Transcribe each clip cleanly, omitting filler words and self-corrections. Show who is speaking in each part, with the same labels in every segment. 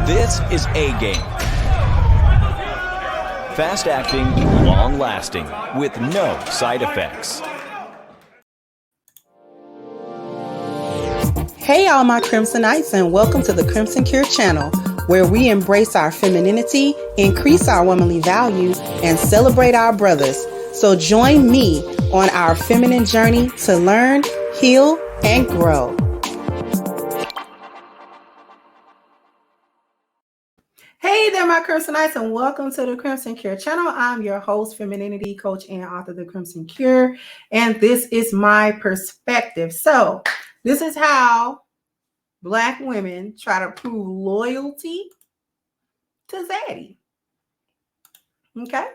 Speaker 1: This is A-Game. Fast acting, long lasting, with no side effects.
Speaker 2: Hey all my Crimsonites, and welcome to the Crimson Cure channel, where we embrace our femininity, increase our womanly value, and celebrate our brothers. So join me on our feminine journey to learn, heal, and grow. Hey there, my Crimsonites, and welcome to the Crimson Cure channel. I'm your host, femininity coach, and author of the Crimson Cure, and this is my perspective. So this is how Black women try to prove loyalty to Zaddy. Okay?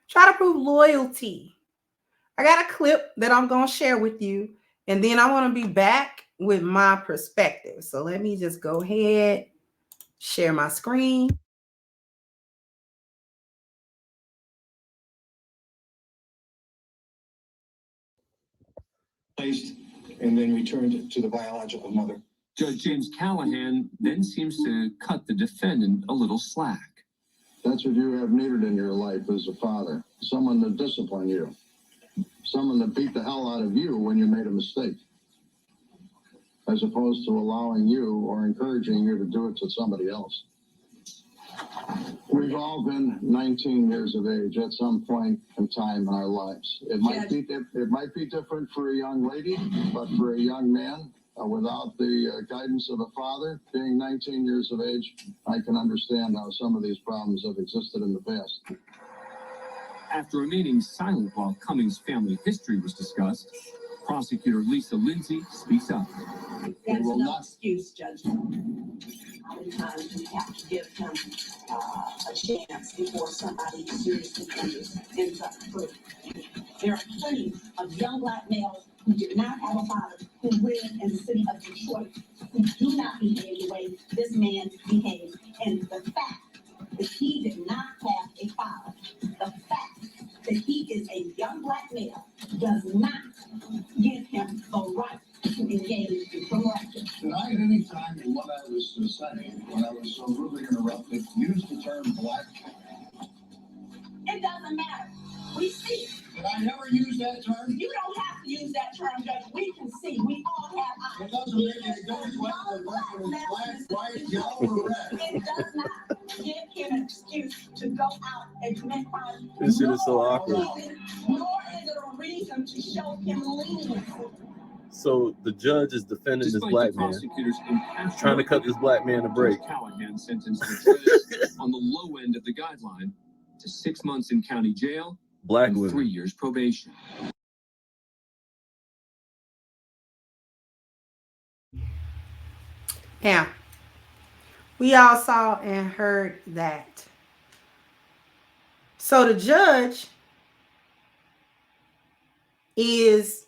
Speaker 2: Try to prove loyalty. I got a clip that I'm going to share with you, and then I want to be back with my perspective. So let me just go ahead, share my screen.
Speaker 3: Placed and then returned to the biological mother.
Speaker 4: Judge James Callahan then seems to cut the defendant a little slack.
Speaker 5: That's what you have needed in your life as a father. Someone to discipline you. Someone to beat the hell out of you when you made a mistake. As opposed to allowing you or encouraging you to do it to somebody else. We've all been 19 years of age at some point in time in our lives. It might be different for a young lady, but for a young man, without the guidance of a father, being 19 years of age, I can understand how some of these problems have existed in the past.
Speaker 4: After remaining silent while Cummings' family history was discussed, prosecutor Lisa Lindsay speaks up.
Speaker 6: That's no excuse, Judge. Oftentimes we have to give him a chance before somebody seriously ends up proof. There are plenty of young Black males who did not have a father, who live in the city of Detroit, who do not behave the way this man behaves. And the fact that he did not have a father, the fact that he is a young Black male, does not give him the right to engage in criminal action.
Speaker 5: Did I at any time in what I was saying, when I was so rudely interrupted, use the term black?
Speaker 6: It doesn't matter. We see.
Speaker 5: Did I never use that term?
Speaker 6: You don't have to use that term, Judge. We can see. We all have eyes.
Speaker 5: It doesn't make any difference whether black, white, yellow, or red.
Speaker 6: It does not give him an excuse to go out and commit crime.
Speaker 7: This shit is so awkward.
Speaker 6: Nor is it a reason to show him leniency.
Speaker 7: So the judge is defending this black man, trying to cut this black man a break.
Speaker 4: Callahan sentenced the judge on the low end of the guideline to 6 months in county jail,
Speaker 7: Black
Speaker 4: and
Speaker 7: women.
Speaker 4: 3 years probation.
Speaker 2: Now, we all saw and heard that. So the judge is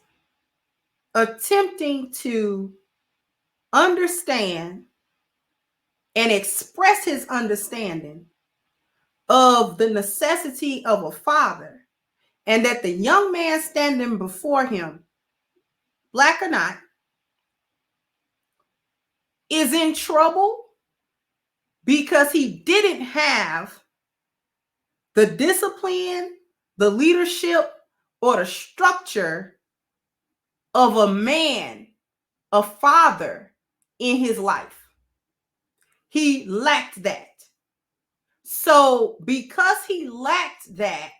Speaker 2: attempting to understand and express his understanding of the necessity of a father, and that the young man standing before him, Black or not, is in trouble because he didn't have the discipline, the leadership, or the structure of a man, a father in his life. He lacked that. So because he lacked that,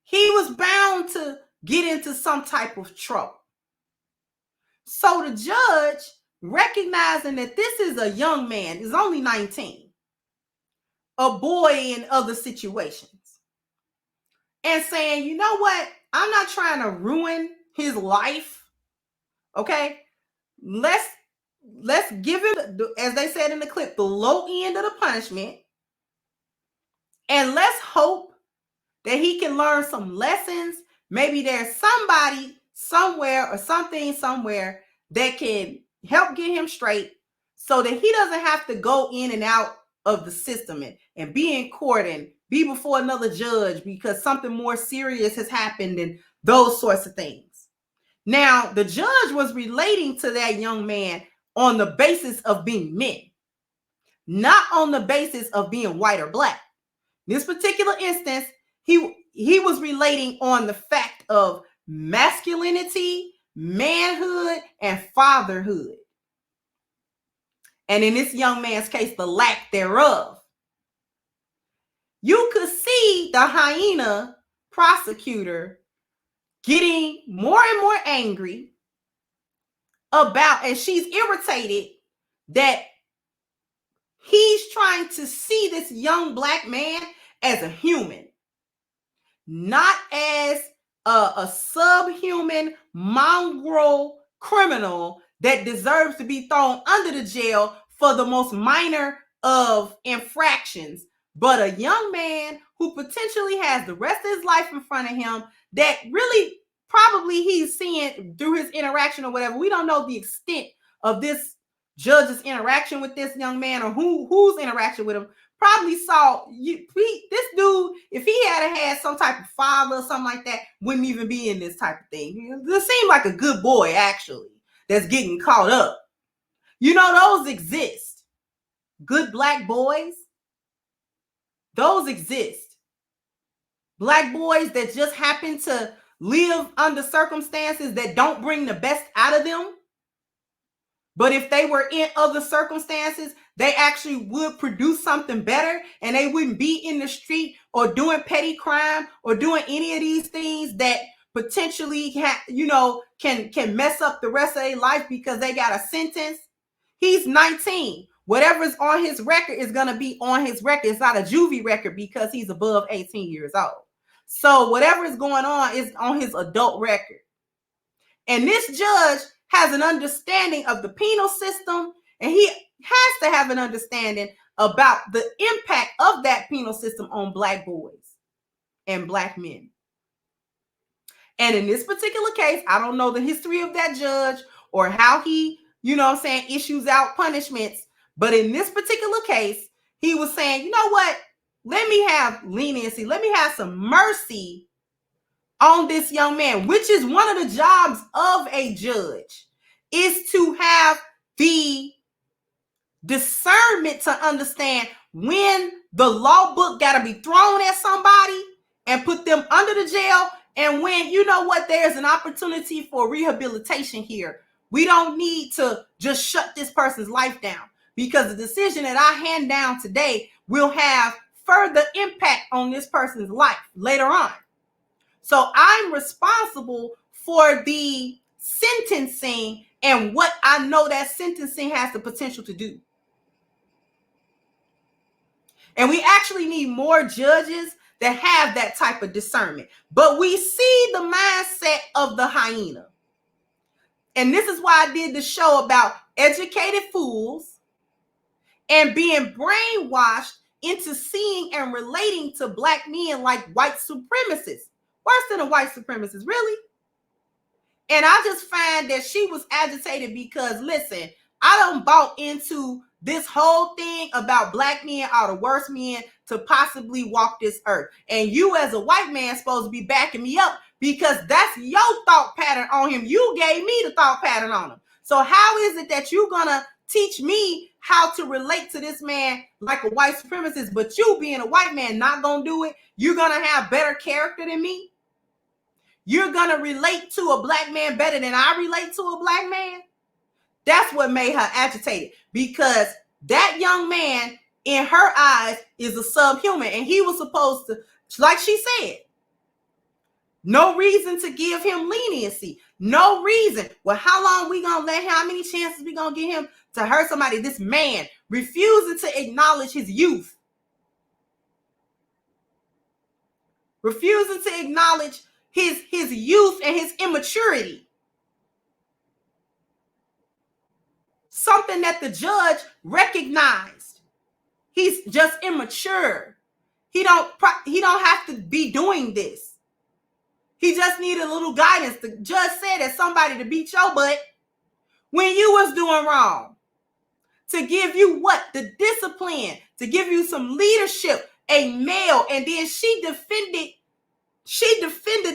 Speaker 2: he was bound to get into some type of trouble. So the judge, recognizing that this is a young man, is only 19, a boy in other situations, and saying, you know what? I'm not trying to ruin his life. Okay? Let's give him, as they said in the clip, the low end of the punishment. And let's hope that he can learn some lessons. Maybe there's somebody somewhere or something somewhere that can help get him straight so that he doesn't have to go in and out of the system and be in court and be before another judge because something more serious has happened and those sorts of things. Now, the judge was relating to that young man on the basis of being men. not on the basis of being white or black. This particular instance, he was relating on the fact of masculinity, manhood, and fatherhood. And in this young man's case, the lack thereof. You could see the hyena prosecutor getting more and more angry about, and she's irritated that he's trying to see this young black man as a human, not as a subhuman mongrel criminal that deserves to be thrown under the jail for the most minor of infractions, but a young man who potentially has the rest of his life in front of him that really probably he's seeing through his interaction or whatever. We don't know the extent of this judge's interaction with this young man, or whose interaction with him. Probably saw this dude, if he had some type of father or something like that, wouldn't even be in this type of thing. This seemed like a good boy, actually, that's getting caught up. You know, those exist. Good black boys, those exist. Black boys that just happen to live under circumstances that don't bring the best out of them. But if they were in other circumstances, they actually would produce something better, and they wouldn't be in the street or doing petty crime or doing any of these things that potentially can mess up the rest of their life because they got a sentence. He's 19. Whatever's on his record is going to be on his record. It's not a juvie record because he's above 18 years old. So whatever is going on is on his adult record. And this judge has an understanding of the penal system, and he has to have an understanding about the impact of that penal system on black boys and black men. And in this particular case, I don't know the history of that judge or how he, issues out punishments. But in this particular case, he was saying, you know what? Let me have leniency. Let me have some mercy on this young man, which is one of the jobs of a judge, is to have the discernment to understand when the law book got to be thrown at somebody and put them under the jail, and when, there's an opportunity for rehabilitation here. We don't need to just shut this person's life down, because the decision that I hand down today will have further impact on this person's life later on. So I'm responsible for the sentencing and what I know that sentencing has the potential to do. And we actually need more judges that have that type of discernment. But we see the mindset of the hyena. And this is why I did the show about educated fools and being brainwashed into seeing and relating to black men like white supremacists. Worse than a white supremacist, really. And I just find that she was agitated because, listen, I done bought into this whole thing about black men are the worst men to possibly walk this earth. And you as a white man supposed to be backing me up because that's your thought pattern on him. You gave me the thought pattern on him. So how is it that you're going to teach me how to relate to this man like a white supremacist, but you being a white man not going to do it? You're going to have better character than me? You're going to relate to a black man better than I relate to a black man? That's what made her agitated, because that young man in her eyes is a subhuman, and he was supposed to, like she said, no reason to give him leniency. No reason. Well, how long we going to let him, how many chances we going to give him to hurt somebody? This man refusing to acknowledge his youth. Refusing to acknowledge his youth and his immaturity. Something that the judge recognized. He's just immature. He don't have to be doing this. He just needed a little guidance. The judge said that somebody to beat your butt when you was doing wrong. To give you what? The discipline. To give you some leadership. A male. And then she defended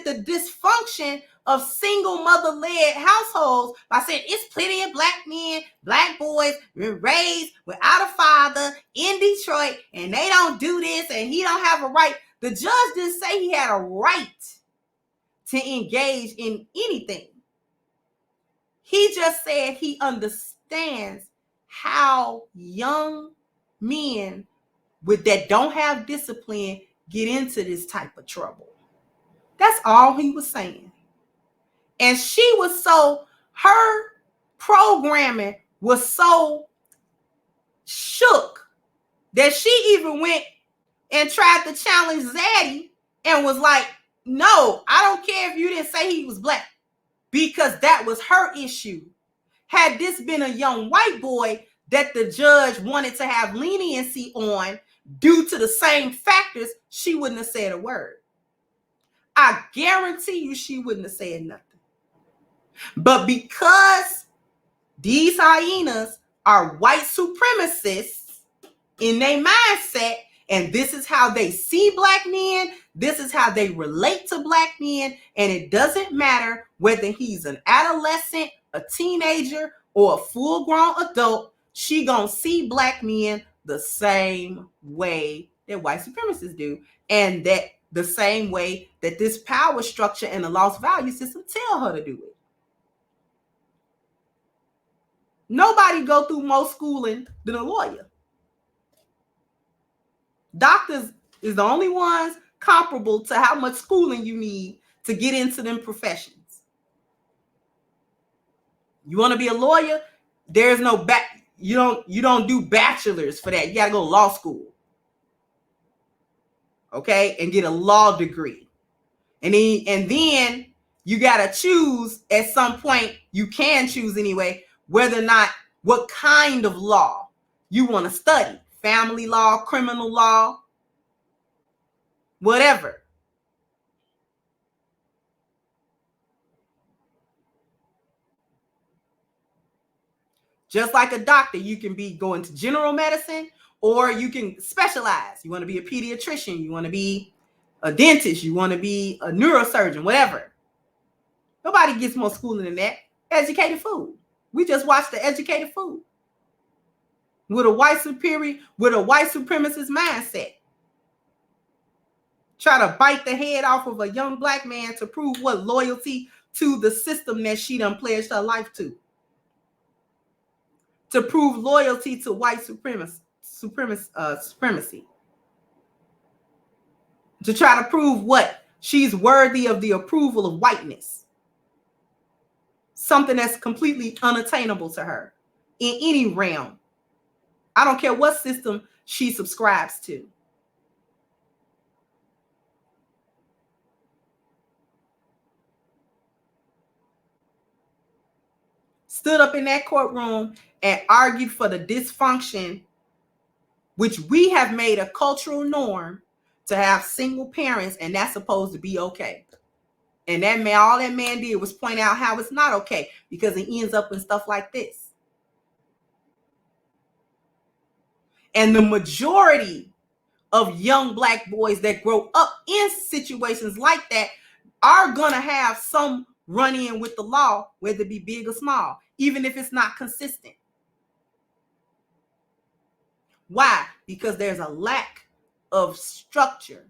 Speaker 2: the dysfunction of single mother-led households by saying it's plenty of black men, black boys boys been raised without a father in Detroit, and they don't do this, and he don't have a right. The judge didn't say he had a right to engage in anything. He just said he understands how young men that don't have discipline get into this type of trouble. That's all he was saying. And she was her programming was so shook that she even went and tried to challenge Zaddy and was like, no, I don't care if you didn't say he was black, because that was her issue. Had this been a young white boy that the judge wanted to have leniency on due to the same factors, she wouldn't have said a word. I guarantee you she wouldn't have said nothing. But because these hyenas are white supremacists in their mindset, and this is how they see black men, this is how they relate to black men, and it doesn't matter whether he's an adolescent, a teenager, or a full-grown adult, she gonna see black men the same way that white supremacists do, and that the same way that this power structure and the lost value system tell her to do it. Nobody go through more schooling than a lawyer. Doctors is the only ones comparable to how much schooling you need to get into them professions. You want to be a lawyer? There's no you don't do bachelors for that. You got to go to law school. Okay? And get a law degree. And then you got to choose at some point, you can choose anyway, whether or not what kind of law you want to study. Family law, criminal law, whatever. Just like a doctor, you can go into general medicine, or you can specialize. You want to be a pediatrician, you want to be a dentist, you want to be a neurosurgeon, whatever. Nobody gets more schooling than that. Educated food. We just watched the Educated Food with a white supremacist mindset. Try to bite the head off of a young black man to prove what loyalty to the system that she done pledged her life to. To prove loyalty to white supremacy. To try to prove what? She's worthy of the approval of whiteness. Something that's completely unattainable to her in any realm. I don't care what system she subscribes to. Stood up in that courtroom and argued for the dysfunction, which we have made a cultural norm to have single parents, and that's supposed to be okay. And that man, all that man did was point out how it's not okay, because it ends up in stuff like this. And the majority of young black boys that grow up in situations like that are going to have some run-in with the law, whether it be big or small, even if it's not consistent. Why? Because there's a lack of structure.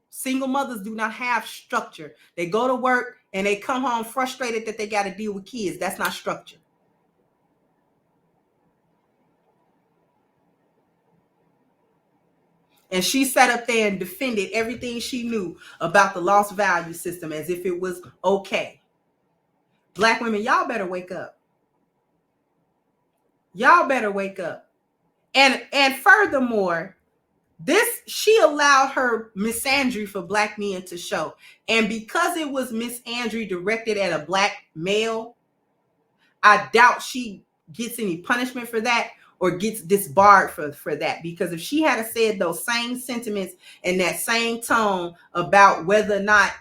Speaker 2: Single mothers do not have structure. They go to work and they come home frustrated that they got to deal with kids. That's not structure. And she sat up there and defended everything she knew about the lost value system as if it was okay. Black women, y'all better wake up. Y'all better wake up. And furthermore, she allowed her misandry for black men to show. And because it was misandry directed at a black male, I doubt she gets any punishment for that or gets disbarred for that. Because if she had said those same sentiments in that same tone about whether or not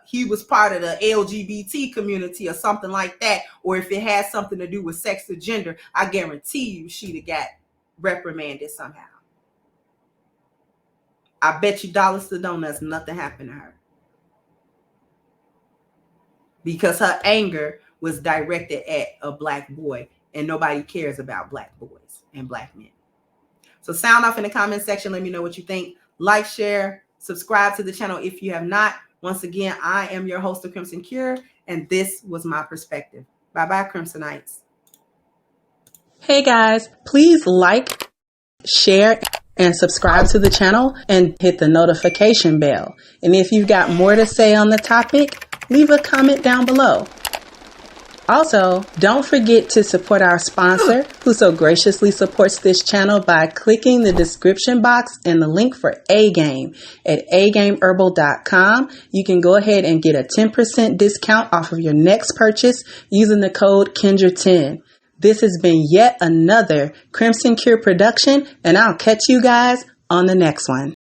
Speaker 2: he was part of the LGBT community or something like that, or if it had something to do with sex or gender, I guarantee you she'd have got reprimanded somehow. I bet you dollars to donuts nothing happened to her. Because her anger was directed at a black boy and nobody cares about Black boys and Black men. So sound off in the comment section. Let me know what you think. Like, share, subscribe to the channel if you have not. Once again, I am your host of Crimson Cure, and this was my perspective. Bye-bye, Crimsonites. Hey guys, please like, share, and subscribe to the channel and hit the notification bell. And if you've got more to say on the topic, leave a comment down below. Also, don't forget to support our sponsor who so graciously supports this channel by clicking the description box and the link for A-Game at agameherbal.com. You can go ahead and get a 10% discount off of your next purchase using the code Kendra10. This has been yet another Crimson Cure production, and I'll catch you guys on the next one.